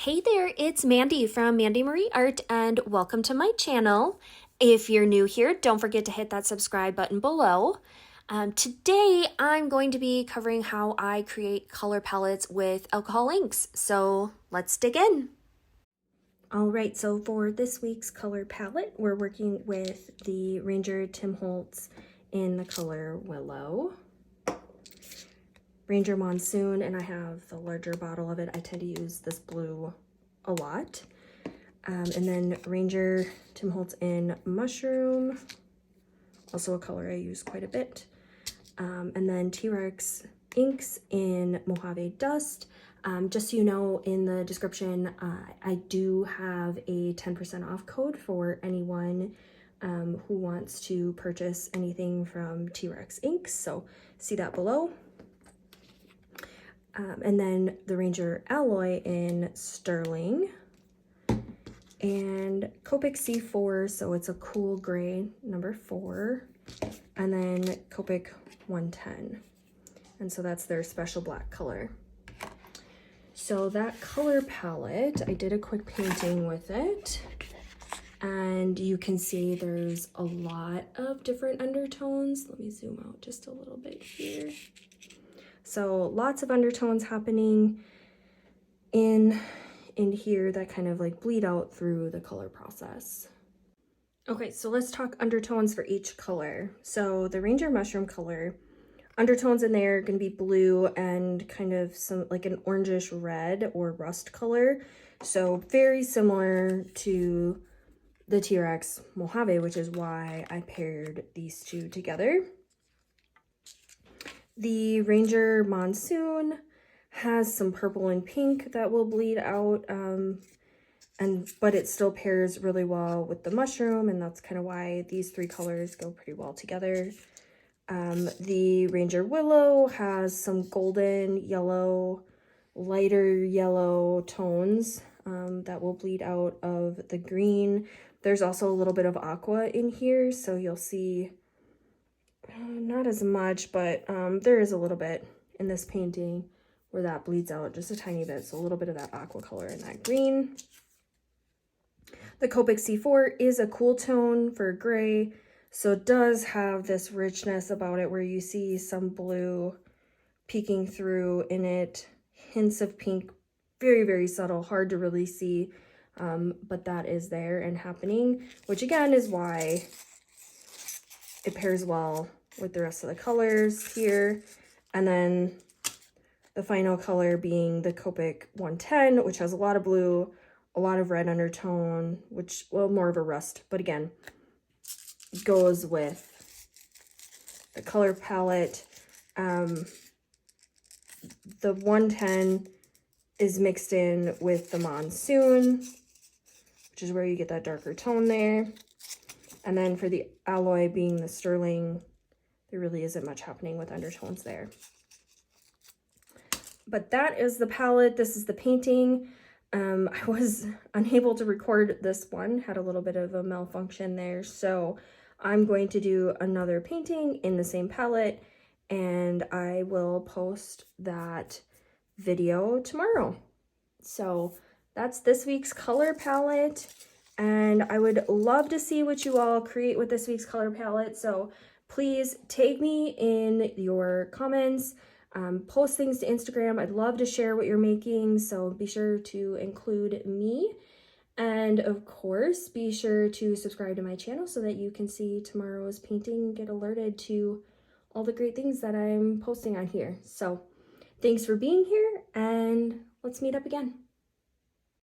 Hey there, it's Mandy from Mandy Marie Art and welcome to my channel. If you're new here, don't forget to hit that subscribe button below. Today, I'm going to be covering how I create color palettes with alcohol inks. So let's dig in. All right, so for this week's color palette, we're working with the Ranger Tim Holtz in the color Willow. Ranger Monsoon, and I have the larger bottle of it. I tend to use this blue a lot. And then Ranger Tim Holtz in Mushroom, also a color I use quite a bit. And then T-Rex inks in Mojave Dust. Just so you know, in the description, I do have a 10% off code for anyone who wants to purchase anything from T-Rex inks, so see that below. And then the Ranger Alloy in Sterling, and Copic C4, so it's a cool gray, number 4, and then Copic 110, and so that's their special black color. So that color palette, I did a quick painting with it, and you can see there's a lot of different undertones. Let me zoom out just a little bit here. So lots of undertones happening in here that kind of like bleed out through the color process. Okay, so let's talk undertones for each color. So the Ranger Mushroom color, undertones in there are going to be blue and kind of some like an orangish red or rust color. So very similar to the T-Rex Mojave, which is why I paired these two together. The Ranger Monsoon has some purple and pink that will bleed out, but it still pairs really well with the mushroom, and that's kind of why these three colors go pretty well together. The Ranger Willow has some golden yellow, lighter yellow tones that will bleed out of the green. There's also a little bit of aqua in here, so you'll see not as much, but there is a little bit in this painting where that bleeds out just a tiny bit, so a little bit of that aqua color in that green. The Copic C4 is a cool tone for gray, so it does have this richness about it where you see some blue peeking through in it, hints of pink, very, very subtle, hard to really see, but that is there and happening, which again is why it pairs well with the rest of the colors here. And then the final color being the Copic 110, which has a lot of blue, a lot of red undertone, which, well, more of a rust, but again, goes with the color palette. The 110 is mixed in with the Monsoon, which is where you get that darker tone there. And then for the Alloy being the Sterling, there really isn't much happening with undertones there. But that is the palette. This is the painting. I was unable to record this one, had a little bit of a malfunction there. So I'm going to do another painting in the same palette, and I will post that video tomorrow. So that's this week's color palette. And I would love to see what you all create with this week's color palette. So please tag me in your comments, post things to Instagram. I'd love to share what you're making, so be sure to include me. And of course, be sure to subscribe to my channel so that you can see tomorrow's painting and get alerted to all the great things that I'm posting on here. So thanks for being here, and let's meet up again.